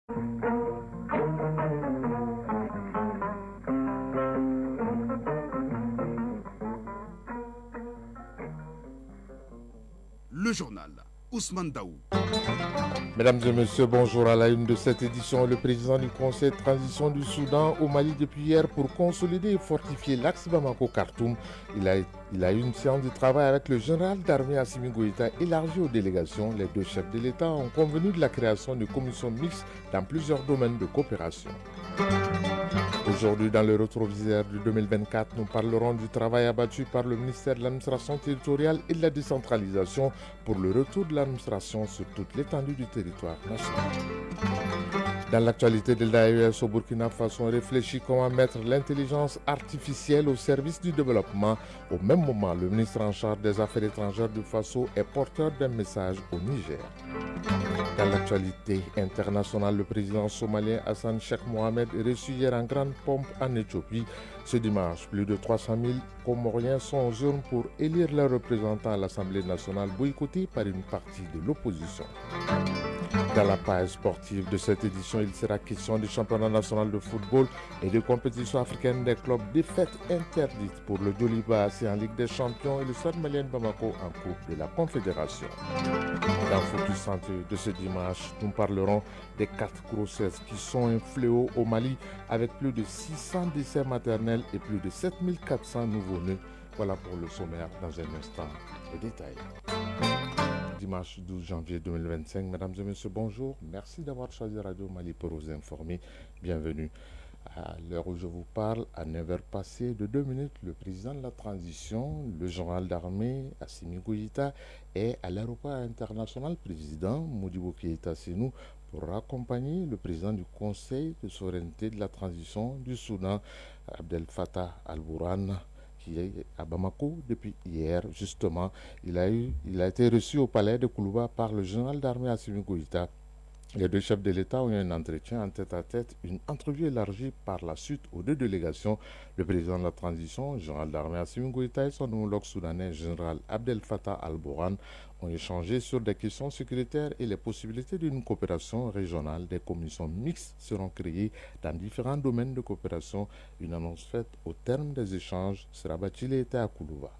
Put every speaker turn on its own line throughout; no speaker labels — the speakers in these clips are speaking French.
Le journal Ousmane Daou.
Mesdames et messieurs, bonjour. À la une de cette édition, le président du Conseil de transition du Soudan au Mali depuis hier pour consolider et fortifier l'axe Bamako-Khartoum. Il a eu une séance de travail avec le général d'armée Assimi Goïta élargie aux délégations. Les deux chefs de l'État ont convenu de la création de commissions mixtes dans plusieurs domaines de coopération. Aujourd'hui, dans le rétroviseur de 2024, nous parlerons du travail abattu par le ministère de l'administration territoriale et de la décentralisation pour le retour de l'administration sur toute l'étendue du territoire national. Dans l'actualité de l'AES au Burkina Faso, on réfléchit comment mettre l'intelligence artificielle au service du développement. Au même moment, le ministre en charge des Affaires étrangères du Faso est porteur d'un message au Niger. Dans l'actualité internationale, le président somalien Hassan Sheikh Mohamed est reçu hier en grande pompe en Éthiopie. Ce dimanche, plus de 300 000 Comoriens sont aux urnes pour élire leurs représentants à l'Assemblée nationale, boycottés par une partie de l'opposition. Dans la page sportive de cette édition, il sera question du championnat national de football et de compétition africaine des clubs. Défaite interdite pour le Doliba AC en Ligue des Champions et le Stade Malien Bamako en Coupe de la Confédération. Dans Focus Santé de ce dimanche, nous parlerons des 4 grossesses qui sont un fléau au Mali avec plus de 600 décès maternels et plus de 7400 nouveau-nés. Voilà pour le sommaire dans un instant. Les détails. Dimanche 12 janvier 2025. Mesdames et messieurs, bonjour. Merci d'avoir choisi Radio Mali pour vous informer. Bienvenue. À l'heure où je vous parle, à 9h passées de 2 minutes, le président de la transition, le général d'armée Assimi Goïta, est à l'aéroport international président Modibo Keïta Sénou pour accompagner le président du Conseil de souveraineté de la transition du Soudan, Abdel Fattah al-Burhan, qui est à Bamako depuis hier. Justement, il a été reçu au palais de Koulouba par le général d'armée Assimi Goïta. Les deux chefs de l'État ont eu un entretien en tête-à-tête, une entrevue élargie par la suite aux deux délégations. Le président de la transition, général d'armée Assimi Goïta, et son homologue soudanais, général Abdel Fattah al-Burhan, ont échangé sur des questions sécuritaires et les possibilités d'une coopération régionale. Des commissions mixtes seront créées dans différents domaines de coopération. Une annonce faite au terme des échanges sera bâtie à Koulouba.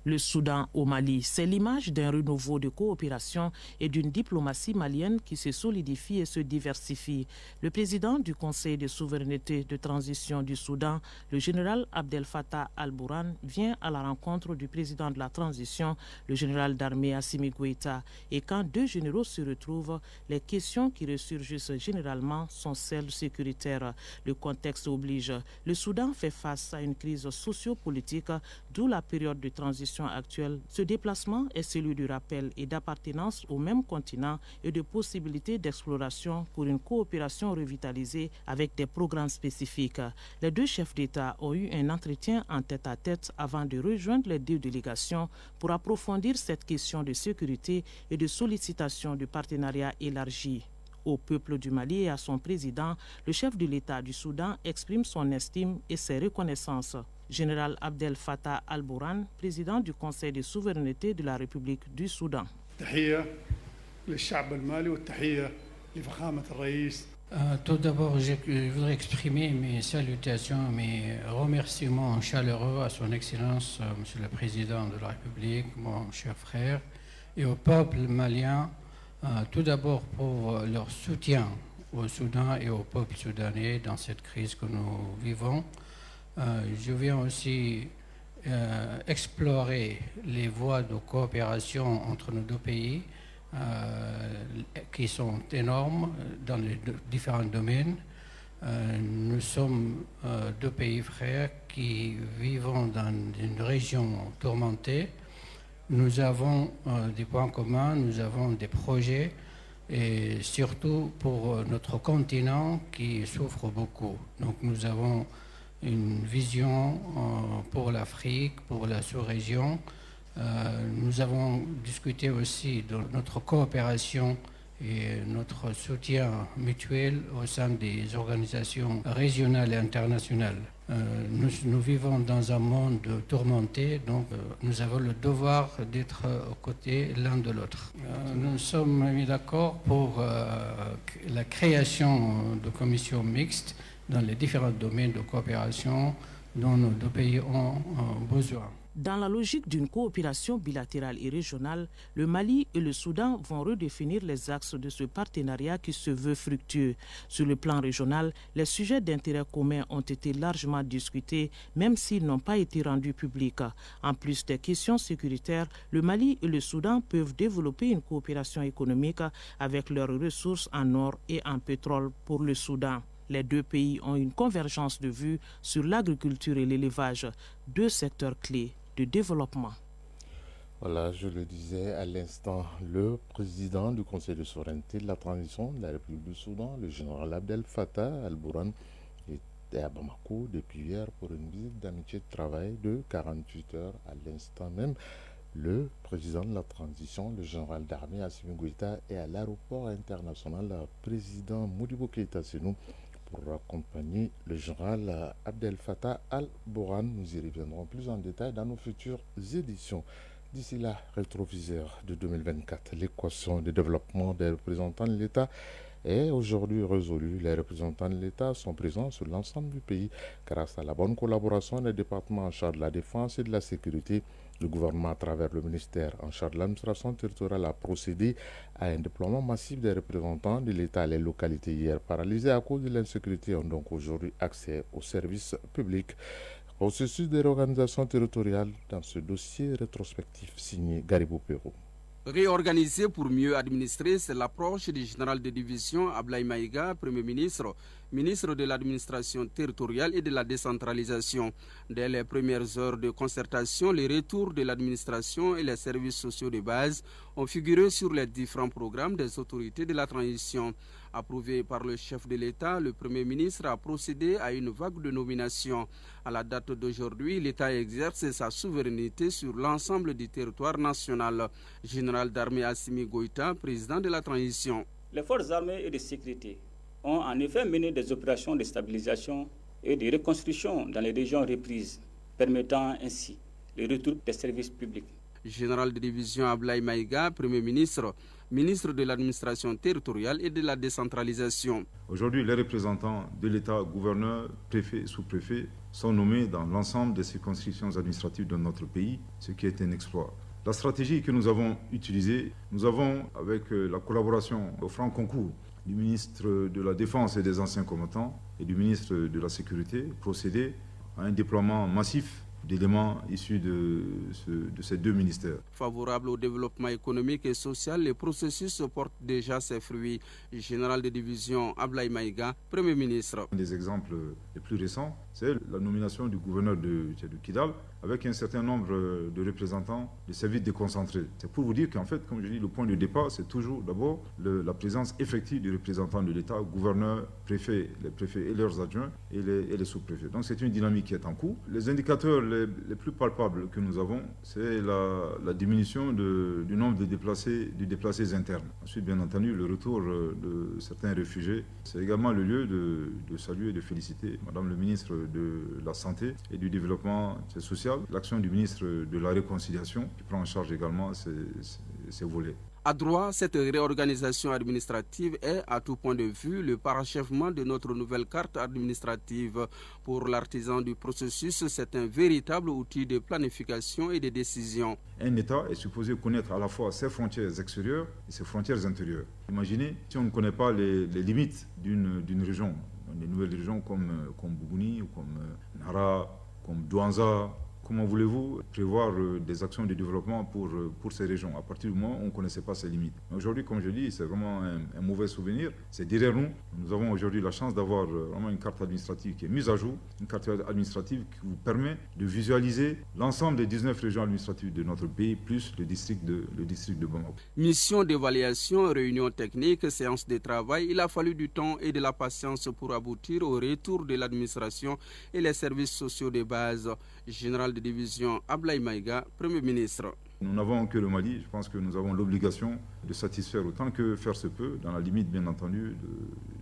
Le Soudan au Mali, c'est l'image d'un renouveau de coopération et d'une diplomatie malienne qui se solidifie et se diversifie. Le président du Conseil de souveraineté de transition du Soudan, le général Abdel Fattah al-Burhan, vient à la rencontre du président de la transition, le général d'armée Assimi Goïta. Et quand deux généraux se retrouvent, les questions qui ressurgissent généralement sont celles sécuritaires. Le contexte oblige. Le Soudan fait face à une crise sociopolitique, d'où la période de transition actuelle. Ce déplacement est celui du rappel et d'appartenance au même continent et de possibilités d'exploration pour une coopération revitalisée avec des programmes spécifiques. Les deux chefs d'État ont eu un entretien en tête-à-tête avant de rejoindre les deux délégations pour approfondir cette question de sécurité et de sollicitation du partenariat élargi. Au peuple du Mali et à son président, le chef de l'État du Soudan exprime son estime et ses reconnaissances. Général Abdel Fattah al-Burhan, président du Conseil de souveraineté de la République du Soudan.
Tout d'abord, je voudrais exprimer mes salutations, mes remerciements chaleureux à son Excellence, Monsieur le Président de la République, mon cher frère, et au peuple malien, tout d'abord pour leur soutien au Soudan et au peuple soudanais dans cette crise que nous vivons. Je viens aussi explorer les voies de coopération entre nos deux pays qui sont énormes dans les différents domaines. Nous sommes deux pays frères qui vivons dans une région tourmentée. Nous avons des points communs, nous avons des projets et surtout pour notre continent qui souffre beaucoup. Donc nous avons une vision pour l'Afrique, pour la sous-région. Nous avons discuté aussi de notre coopération et notre soutien mutuel au sein des organisations régionales et internationales. Nous vivons dans un monde tourmenté, donc nous avons le devoir d'être aux côtés l'un de l'autre. Nous sommes mis d'accord pour la création de commissions mixtes dans les différents domaines de coopération dont nos deux pays ont besoin.
Dans la logique d'une coopération bilatérale et régionale, le Mali et le Soudan vont redéfinir les axes de ce partenariat qui se veut fructueux. Sur le plan régional, les sujets d'intérêt commun ont été largement discutés, même s'ils n'ont pas été rendus publics. En plus des questions sécuritaires, le Mali et le Soudan peuvent développer une coopération économique avec leurs ressources en or et en pétrole pour le Soudan. Les deux pays ont une convergence de vues sur l'agriculture et l'élevage, deux secteurs clés de développement.
Voilà, je le disais à l'instant, le président du Conseil de souveraineté de la transition de la République du Soudan, le général Abdel Fattah al-Burhan, était à Bamako depuis hier pour une visite d'amitié de travail de 48 heures. À l'instant même, le président de la transition, le général d'armée Assimi Goïta, est à l'aéroport international président Modibo Keïta Sénou pour accompagner le général Abdel Fattah al-Burhan. Nous y reviendrons plus en détail dans nos futures éditions. D'ici là, rétroviseur de 2024, l'équation de développement des représentants de l'État est aujourd'hui résolue. Les représentants de l'État sont présents sur l'ensemble du pays grâce à la bonne collaboration des départements en charge de la défense et de la sécurité. Le gouvernement, à travers le ministère en charge de l'administration territoriale, a procédé à un déploiement massif des représentants de l'État. Les localités hier paralysées à cause de l'insécurité ont donc aujourd'hui accès aux services publics. Processus de réorganisation territoriale dans ce dossier rétrospectif signé Garibou Perrault.
Réorganiser pour mieux administrer, c'est l'approche du général de division Ablaye Maïga, Premier ministre, ministre de l'administration territoriale et de la décentralisation. Dès les premières heures de concertation, les retours de l'administration et les services sociaux de base ont figuré sur les différents programmes des autorités de la transition. Approuvé par le chef de l'État, le Premier ministre a procédé à une vague de nominations. À la date d'aujourd'hui, l'État exerce sa souveraineté sur l'ensemble du territoire national. Général d'armée Assimi Goïta, président de la transition.
Les forces armées et de sécurité ont en effet mené des opérations de stabilisation et de reconstruction dans les régions reprises, permettant ainsi le retour des services publics.
Général de division Ablaye Maïga, Premier ministre, ministre de l'administration territoriale et de la décentralisation.
Aujourd'hui, les représentants de l'État, gouverneurs, préfets et sous-préfets, sont nommés dans l'ensemble des circonscriptions administratives de notre pays, ce qui est un exploit. La stratégie que nous avons utilisée, nous avons, avec la collaboration au franc concours du ministre de la Défense et des anciens combattants et du ministre de la Sécurité, procédé à un déploiement massif d'éléments issus de ces deux ministères.
Favorable au développement économique et social, le processus porte déjà ses fruits. Général de division Ablaye Maïga, Premier ministre.
Un des exemples les plus récents, c'est la nomination du gouverneur de Kidal avec un certain nombre de représentants des services déconcentrés. C'est pour vous dire qu'en fait, comme je dis, le point de départ, c'est toujours d'abord la présence effective des représentants de l'État, gouverneurs, préfets, les préfets et leurs adjoints et les sous-préfets. Donc c'est une dynamique qui est en cours. Les indicateurs les plus palpables que nous avons, c'est la diminution du nombre de déplacés internes. Ensuite, bien entendu, le retour de certains réfugiés. C'est également le lieu de saluer et de féliciter Madame le ministre de la Santé et du Développement social, l'action du ministre de la Réconciliation, qui prend en charge également ces volets.
À droit, cette réorganisation administrative est, à tout point de vue, le parachèvement de notre nouvelle carte administrative. Pour l'artisan du processus, c'est un véritable outil de planification et de décision.
Un État est supposé connaître à la fois ses frontières extérieures et ses frontières intérieures. Imaginez si on ne connaît pas les limites d'une région, des nouvelles régions comme Bougouni, ou comme Nara, comme Douanza. Comment voulez-vous prévoir des actions de développement pour ces régions à partir du moment où on ne connaissait pas ces limites? Aujourd'hui, comme je dis, c'est vraiment un mauvais souvenir. C'est derrière nous. Nous avons aujourd'hui la chance d'avoir vraiment une carte administrative qui est mise à jour, une carte administrative qui vous permet de visualiser l'ensemble des 19 régions administratives de notre pays, plus le district de Bamako.
Mission d'évaluation, réunion technique, séance de travail. Il a fallu du temps et de la patience pour aboutir au retour de l'administration et les services sociaux de base. Général de division Ablaye Maïga, Premier ministre.
Nous n'avons que le Mali. Je pense que nous avons l'obligation de satisfaire autant que faire se peut, dans la limite bien entendu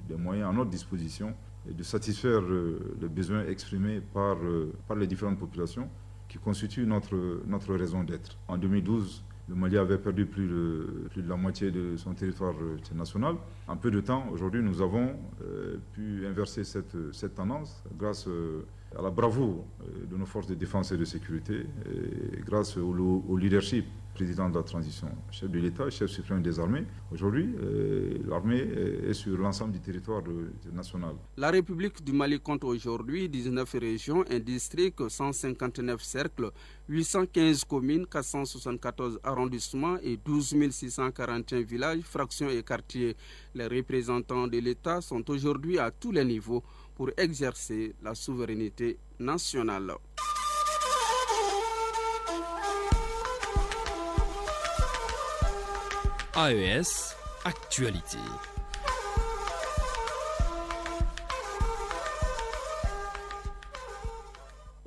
des moyens à notre disposition, et de satisfaire les besoins exprimés par les différentes populations qui constituent notre raison d'être. En 2012, le Mali avait perdu plus de la moitié de son territoire national. En peu de temps, aujourd'hui, nous avons pu inverser cette tendance grâce à la bravoure de nos forces de défense et de sécurité, et grâce au leadership président de la transition, chef de l'État, chef suprême des armées. Aujourd'hui, l'armée est sur l'ensemble du territoire national.
La République du Mali compte aujourd'hui 19 régions, un district, 159 cercles, 815 communes, 474 arrondissements et 12 641 villages, fractions et quartiers. Les représentants de l'État sont aujourd'hui à tous les niveaux pour exercer la souveraineté nationale.
AES, actualité.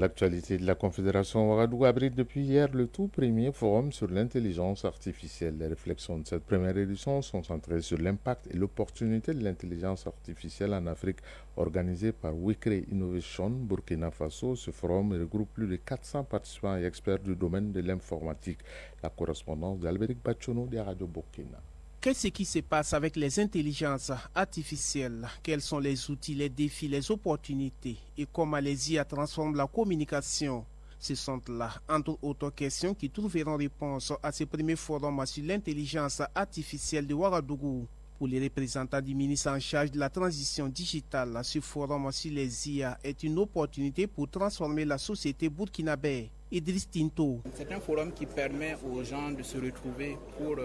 L'actualité de la Confédération Ouagadougou abrite depuis hier le tout premier forum sur l'intelligence artificielle. Les réflexions de cette première édition sont centrées sur l'impact et l'opportunité de l'intelligence artificielle en Afrique, organisé par Wikre Innovation Burkina Faso. Ce forum regroupe plus de 400 participants et experts du domaine de l'informatique. La correspondance d'Alberic Bachono de Radio Burkina.
Qu'est-ce qui se passe avec les intelligences artificielles? Quels sont les outils, les défis, les opportunités et comment les IA transforment la communication? Ce sont là, entre autres questions, qui trouveront réponse à ce premier forum sur l'intelligence artificielle de Ouagadougou. Pour les représentants du ministre en charge de la transition digitale, ce forum sur les IA est une opportunité pour transformer la société burkinabé. Idriss Tinto.
C'est un forum qui permet aux gens de se retrouver pour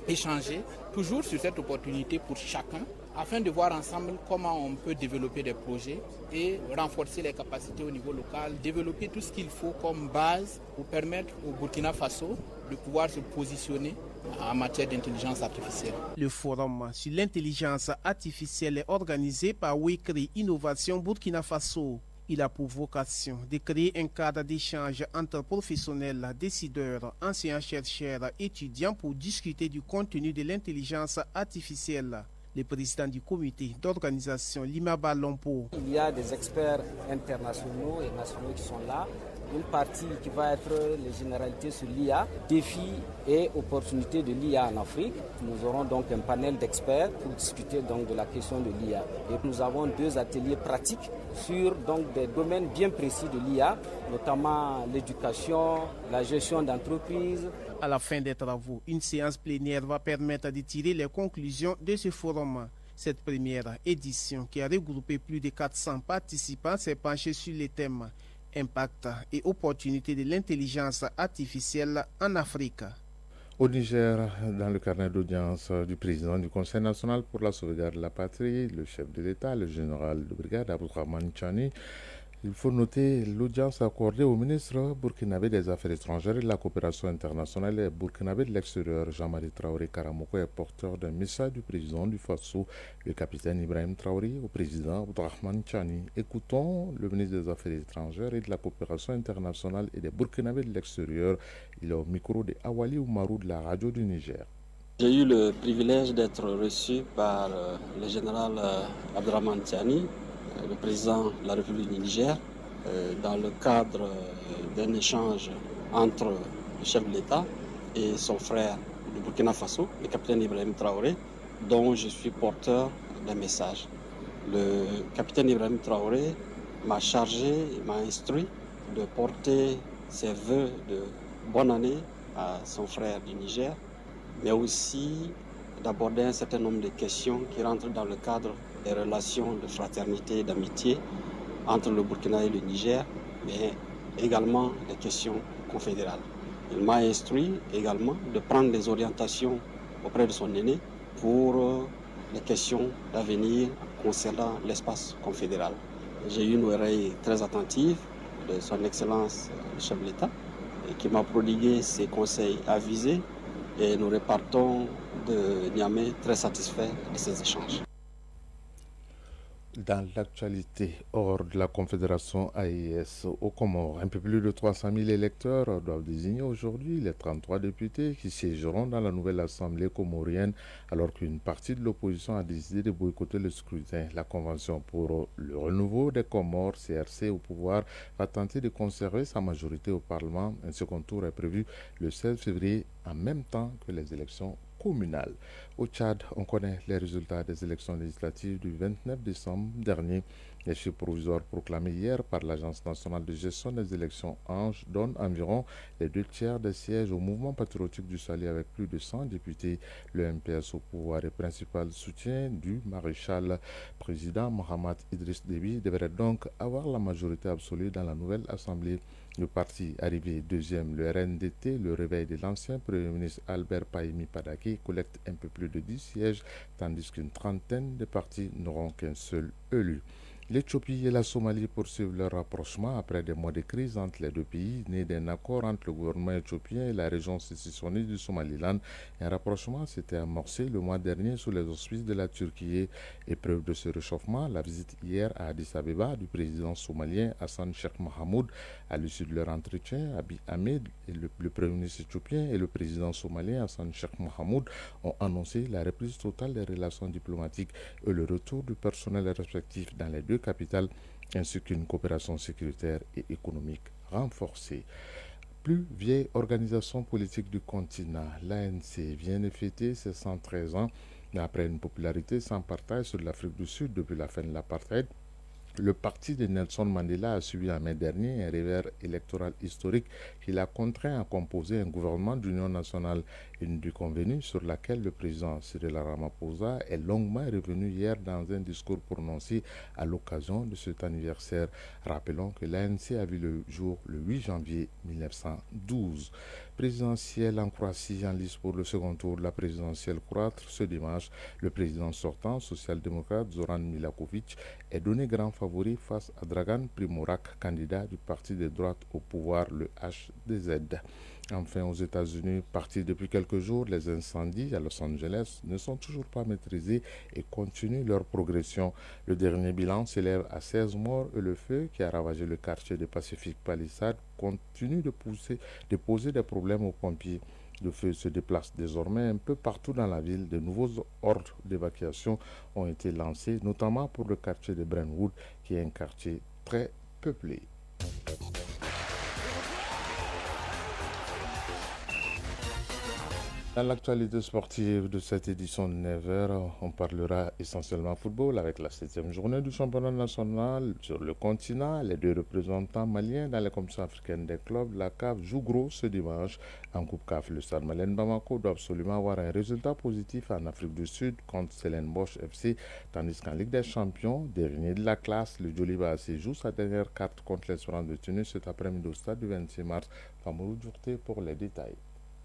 échanger, toujours sur cette opportunité pour chacun, afin de voir ensemble comment on peut développer des projets et renforcer les capacités au niveau local, développer tout ce qu'il faut comme base pour permettre au Burkina Faso de pouvoir se positionner en matière d'intelligence artificielle.
Le forum sur l'intelligence artificielle est organisé par Wikri Innovation Burkina Faso. Il a pour vocation de créer un cadre d'échange entre professionnels, décideurs, enseignants-chercheurs, étudiants pour discuter du contenu de l'intelligence artificielle. Le président du comité d'organisation, Limaba Lompo.
Il y a des experts internationaux et nationaux qui sont là. Une partie qui va être les généralités sur l'IA, défis et opportunités de l'IA en Afrique. Nous aurons donc un panel d'experts pour discuter donc de la question de l'IA. Et nous avons 2 ateliers pratiques sur donc des domaines bien précis de l'IA, notamment l'éducation, la gestion d'entreprises.
À la fin des travaux, une séance plénière va permettre de tirer les conclusions de ce forum. Cette première édition, qui a regroupé plus de 400 participants, s'est penchée sur les thèmes impact et opportunités de l'intelligence artificielle en Afrique.
Au Niger, dans le carnet d'audience du président du Conseil national pour la sauvegarde de la patrie, le chef de l'État, le général de brigade Abdourahmane Tchani, il faut noter l'audience accordée au ministre burkinabé des Affaires étrangères et de la coopération internationale et burkinabé de l'extérieur, Jean-Marie Traoré Karamoko, est porteur d'un message du président du Faso, le capitaine Ibrahim Traoré, au président Abdourahmane Tchani. Écoutons le ministre des Affaires étrangères et de la coopération internationale et des burkinabés de l'extérieur. Il est au micro de Awali Oumarou de la radio du Niger.
J'ai eu le privilège d'être reçu par le général Abdourahmane Tchani, le président de la République du Niger, dans le cadre d'un échange entre le chef de l'État et son frère du Burkina Faso, le capitaine Ibrahim Traoré, dont je suis porteur d'un message. Le capitaine Ibrahim Traoré m'a instruit de porter ses vœux de bonne année à son frère du Niger, mais aussi d'aborder un certain nombre de questions qui rentrent dans le cadre des relations de fraternité et d'amitié entre le Burkina et le Niger, mais également des questions confédérales. Il m'a instruit également de prendre des orientations auprès de son aîné pour les questions d'avenir concernant l'espace confédéral. J'ai eu une oreille très attentive de son Excellence le chef de l'État qui m'a prodigué ses conseils avisés et nous repartons de Niamey très satisfaits de ces échanges.
Dans l'actualité, hors de la Confédération AES aux Comores, un peu plus de 300 000 électeurs doivent désigner aujourd'hui les 33 députés qui siégeront dans la nouvelle Assemblée comorienne, alors qu'une partie de l'opposition a décidé de boycotter le scrutin. La Convention pour le renouveau des Comores, CRC, au pouvoir, va tenter de conserver sa majorité au Parlement. Un second tour est prévu le 16 février, en même temps que les élections communales. Au Tchad, on connaît les résultats des élections législatives du 29 décembre dernier. Les chiffres provisoires proclamés hier par l'Agence nationale de gestion des élections ANGE donnent environ les 2/3 des sièges au mouvement patriotique du Sahel avec plus de 100 députés. Le MPS au pouvoir et principal soutien du maréchal président Mohamed Idriss Déby devrait donc avoir la majorité absolue dans la nouvelle assemblée. Le parti arrivé deuxième, le RNDT, le réveil de l'ancien Premier ministre Albert Pahimi Padaki, collecte un peu plus de 10 sièges, tandis qu'une trentaine de partis n'auront qu'un seul élu. L'Éthiopie et la Somalie poursuivent leur rapprochement après des mois de crise entre les deux pays, né d'un accord entre le gouvernement éthiopien et la région sécessionniste du Somaliland. Un rapprochement s'était amorcé le mois dernier sous les auspices de la Turquie. Épreuve de ce réchauffement, la visite hier à Addis Abeba du président somalien Hassan Sheikh Mohamud. À l'issue de leur entretien, Abiy Ahmed, le premier ministre éthiopien, et le président somalien Hassan Sheikh Mohamud ont annoncé la reprise totale des relations diplomatiques et le retour du personnel respectif dans les deux capitales, ainsi qu'une coopération sécuritaire et économique renforcée. Plus vieille organisation politique du continent, l'ANC vient de fêter ses 113 ans après une popularité sans partage sur l'Afrique du Sud depuis la fin de l'apartheid. Le parti de Nelson Mandela a subi en mai dernier un revers électoral historique qui l'a contraint à composer un gouvernement d'union nationale, une du convenu sur laquelle le président Cyril Ramaphosa est longuement revenu hier dans un discours prononcé à l'occasion de cet anniversaire. Rappelons que l'ANC a vu le jour le 8 janvier 1912. Présidentielle en Croatie, en lice pour le second tour de la présidentielle croate ce dimanche. Le président sortant, social-démocrate Zoran Milakovic, est donné grand favori face à Dragan Primorac, candidat du parti de droite au pouvoir, le HDZ. Enfin, aux États-Unis, partis depuis quelques jours, les incendies à Los Angeles ne sont toujours pas maîtrisés et continuent leur progression. Le dernier bilan s'élève à 16 morts et le feu qui a ravagé le quartier de Pacific Palisades continue de poser des problèmes aux pompiers. Le feu se déplace désormais un peu partout dans la ville. De nouveaux ordres d'évacuation ont été lancés, notamment pour le quartier de Brentwood, qui est un quartier très peuplé. Dans l'actualité sportive de cette édition de 9h, on parlera essentiellement football avec la 7e journée du championnat national sur le continent. Les deux représentants maliens dans les compétitions africaines des clubs, la CAF joue gros ce dimanche. En Coupe CAF, le Stade Malien Bamako doit absolument avoir un résultat positif en Afrique du Sud contre Stellenbosch FC, tandis qu'en Ligue des Champions, dernier de la classe, le Djoliba AC joue sa dernière carte contre l'Espérance de Tunis cet après-midi au stade du 26 mars. Famourou Djourté pour les détails.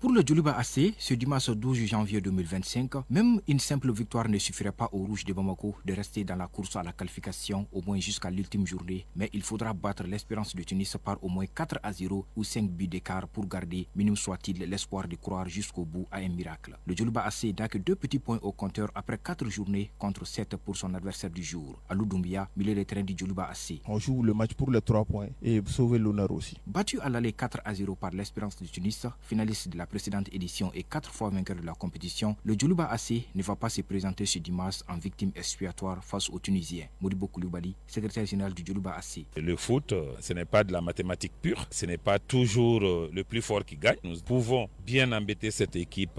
Pour le Djoliba AC, ce dimanche 12 janvier 2025, même une simple victoire ne suffirait pas aux Rouges de Bamako de rester dans la course à la qualification au moins jusqu'à l'ultime journée, mais il faudra battre l'Espérance de Tunis par au moins 4-0 ou 5 buts d'écart pour garder, minime soit-il, l'espoir de croire jusqu'au bout à un miracle. Le Djoliba AC n'a que 2 petits points au compteur après 4 journées contre 7 pour son adversaire du jour. Alou Doumbia, milieu de terrain du Djoliba AC.
On joue le match pour les 3 points et sauver l'honneur aussi.
Battu à l'aller 4-0 par l'Espérance de Tunis, finaliste de la précédente édition et 4 fois vainqueur de la compétition, le Djoliba AC ne va pas se présenter ce dimanche en victime expiatoire face aux Tunisiens. Modibo Koulibaly, secrétaire général du Djoliba AC.
Le foot, ce n'est pas de la mathématique pure, ce n'est pas toujours le plus fort qui gagne. Nous pouvons bien embêter cette équipe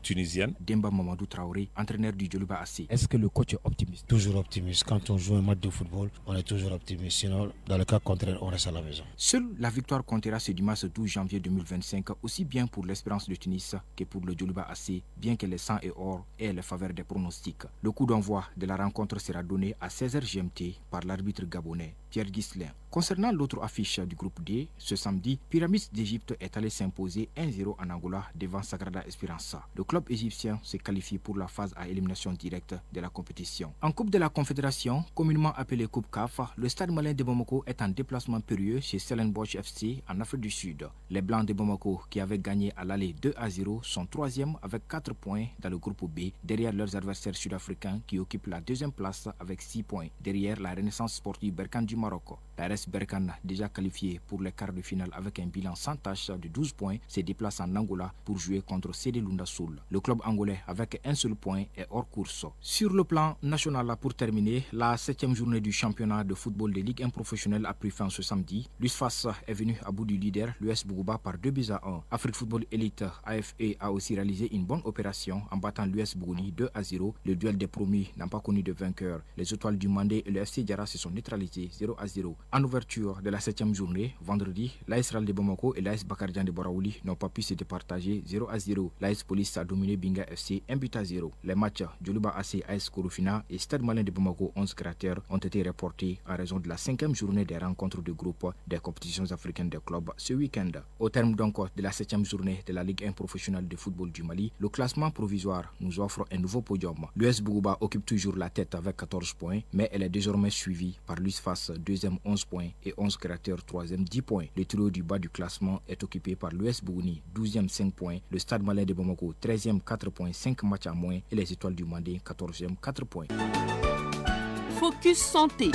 tunisienne.
Demba Mamadou Traoré, entraîneur du Djoliba AC.
Est-ce que le coach est optimiste? Toujours optimiste. Quand on joue un match de football, on est toujours optimiste. Sinon, dans le cas contraire, on reste à la maison.
Seule la victoire comptera ce dimanche 12 janvier 2025, aussi bien pour l'Espérance de Tunis que pour le Djoliba AC, bien que les 100 et or aient les faveurs des pronostics. Le coup d'envoi de la rencontre sera donné à 16h GMT par l'arbitre gabonais Pierre Ghislain. Concernant l'autre affiche du groupe D, ce samedi, Pyramids d'Égypte est allé s'imposer 1-0 en Angola devant Sagrada Esperança. Le club égyptien s'est qualifié pour la phase à élimination directe de la compétition. En Coupe de la Confédération, communément appelée Coupe CAF, le Stade Malien de Bamako est en déplacement périlleux chez Stellenbosch FC en Afrique du Sud. Les Blancs de Bamako, qui avaient gagné à l'aller 2-0, sont 3e avec 4 points dans le groupe B, derrière leurs adversaires sud-africains qui occupent la 2e place avec 6 points, derrière la Renaissance sportive Berkane du Maroc. La RS Berkane, déjà qualifiée pour les quarts de finale avec un bilan sans tâche de 12 points, se déplace en Angola pour jouer contre CD Lunda Sul. Le club angolais, avec un seul point, est hors course. Sur le plan national, pour terminer, la 7e journée du championnat de football de Ligue 1 professionnelle a pris fin ce samedi. L'USFAS est venu à bout du leader, l'US Bougouba, par 2-1. Afrique Football Elite AFE a aussi réalisé une bonne opération en battant l'US Bougouni 2-0. Le duel des promis n'a pas connu de vainqueur. Les étoiles du Mandé et le FC Diarra se sont neutralisés 0-0. En ouverture de la 7e journée, vendredi, l'AS Ral de Bamako et l'AS Bakardian de Boraouli n'ont pas pu se départager 0-0. L'AS Police a dominé Binga FC 1-0. Les matchs Djoluba AC AS Korofina et Stade Malien de Bamako 11 cratères ont été reportés en raison de la 5e journée des rencontres de groupe des compétitions africaines des clubs ce week-end. Au terme donc de la 7e journée de la Ligue 1 professionnelle de football du Mali, le classement provisoire nous offre un nouveau podium. L'US Bougouba occupe toujours la tête avec 14 points, mais elle est désormais suivie par l'USFAS 2e 11 points et 11 cratères 3e 10 points. Le trio du bas du classement est occupé par l'US Bougouni 12e 5 points, le Stade Malien de Bamako 13e 4 points 5 matchs à moins et les Étoiles du Mandé 14e 4 points.
Focus santé.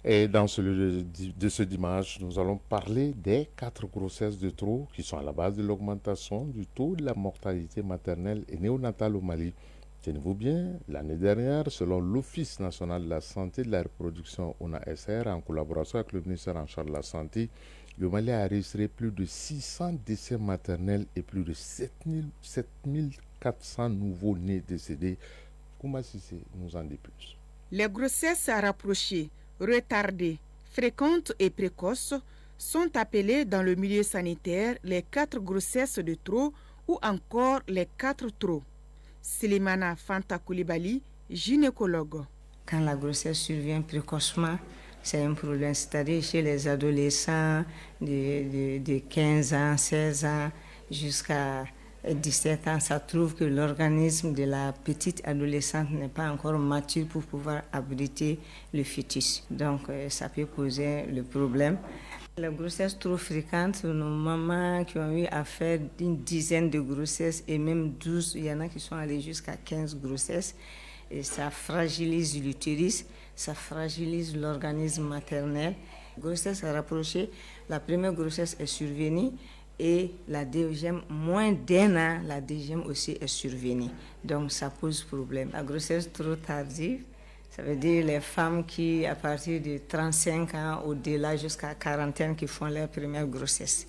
Et dans celui de ce dimanche, nous allons parler des 4 grossesses de trop qui sont à la base de l'augmentation du taux de la mortalité maternelle et néonatale au Mali. Tenez-vous bien, l'année dernière, selon l'Office national de la santé et de la reproduction ONASR, en collaboration avec le ministère en charge de la santé, le Mali a enregistré plus de 600 décès maternels et plus de 7400 nouveaux-nés décédés. Kouma Sissé nous en dit plus.
Les grossesses rapprochées, retardées, fréquentes et précoces sont appelées dans le milieu sanitaire les 4 grossesses de trop ou encore les 4 trop. Silimana Fanta Koulibaly, gynécologue.
Quand la grossesse survient précocement, c'est un problème, c'est-à-dire chez les adolescents de 15 ans, 16 ans jusqu'à 17 ans, ça trouve que l'organisme de la petite adolescente n'est pas encore mature pour pouvoir abriter le fœtus. Donc ça peut poser le problème. Les grossesses trop fréquentes, nos mamans qui ont eu à faire une dizaine de grossesses et même 12, il y en a qui sont allés jusqu'à 15 grossesses. Et ça fragilise l'utérus, ça fragilise l'organisme maternel. Grossesse rapprochée, la première grossesse est survenue et la deuxième, moins d'1 an, la deuxième aussi est survenue. Donc ça pose problème. La grossesse trop tardive, ça veut dire les femmes qui, à partir de 35 ans au-delà jusqu'à quarantaine, qui font leur première grossesse.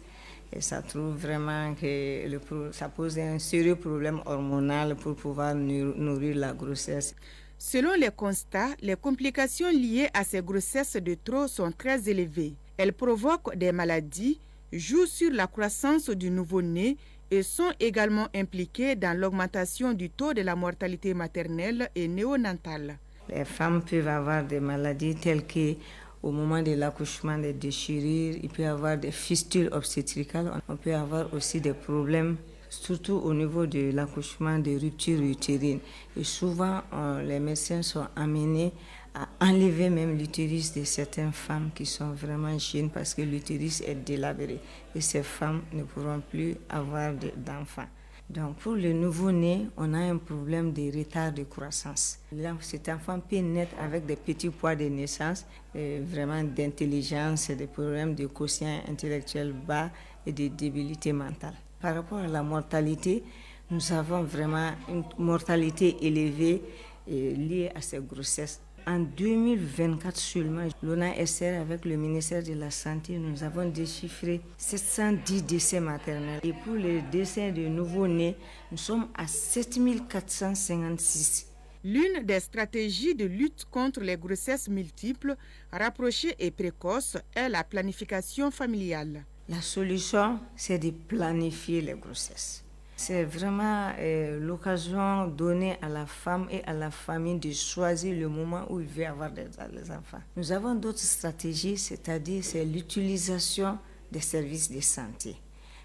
Et ça trouve vraiment que ça pose un sérieux problème hormonal pour pouvoir nourrir la grossesse.
Selon les constats, les complications liées à ces grossesses de trop sont très élevées. Elles provoquent des maladies, jouent sur la croissance du nouveau-né et sont également impliquées dans l'augmentation du taux de la mortalité maternelle et néonatale.
Les femmes peuvent avoir des maladies telles que au moment de l'accouchement, des déchirures, il peut y avoir des fistules obstétricales, on peut avoir aussi des problèmes, surtout au niveau de l'accouchement, des ruptures utérines. Et souvent, les médecins sont amenés à enlever même l'utérus de certaines femmes qui sont vraiment jeunes parce que l'utérus est délabré et ces femmes ne pourront plus avoir d'enfants. Donc pour le nouveau-né, on a un problème de retard de croissance. Cet enfant peut naître avec des petits poids de naissance, vraiment d'intelligence, des problèmes de quotient intellectuel bas et de débilité mentale. Par rapport à la mortalité, nous avons vraiment une mortalité élevée liée à ces grossesses. En 2024 seulement, l'ONASR avec le ministère de la Santé, nous avons déchiffré 710 décès maternels. Et pour les décès de nouveau-nés, nous sommes à 7456.
L'une des stratégies de lutte contre les grossesses multiples, rapprochées et précoces est la planification familiale.
La solution, c'est de planifier les grossesses. C'est vraiment l'occasion donnée à la femme et à la famille de choisir le moment où il veut avoir des enfants. Nous avons d'autres stratégies, c'est-à-dire c'est l'utilisation des services de santé.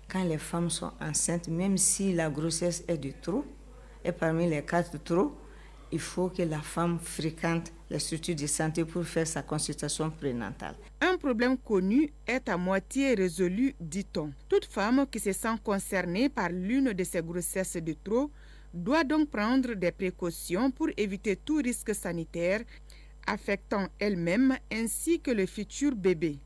Quand les femmes sont enceintes, même si la grossesse est de trop, et parmi les 4 trop, il faut que la femme fréquente les structures de santé pour faire sa consultation prénatale.
Un problème connu est à moitié résolu, dit-on. Toute femme qui se sent concernée par l'une de ces grossesses de trop doit donc prendre des précautions pour éviter tout risque sanitaire affectant elle-même ainsi que le futur bébé.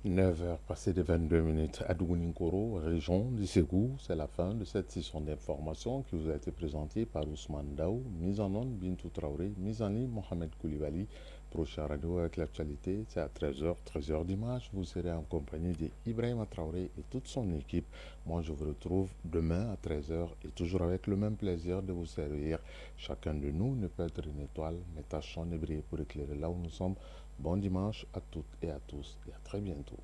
9h passées de 22 minutes à Dougounikoro, région du Ségou. C'est la fin de cette session d'information qui vous a été présentée par Ousmane Daou, mise en onde Bintou Traoré, mise en ligne Mohamed Koulibaly. Prochain radio avec l'actualité, c'est à 13h, 13h dimanche. Vous serez en compagnie d'Ibrahima Traoré et toute son équipe. Moi, je vous retrouve demain à 13h et toujours avec le même plaisir de vous servir. Chacun de nous ne peut être une étoile, mais tâchons de briller pour éclairer là où nous sommes. Bon dimanche à toutes et à tous et à très bientôt.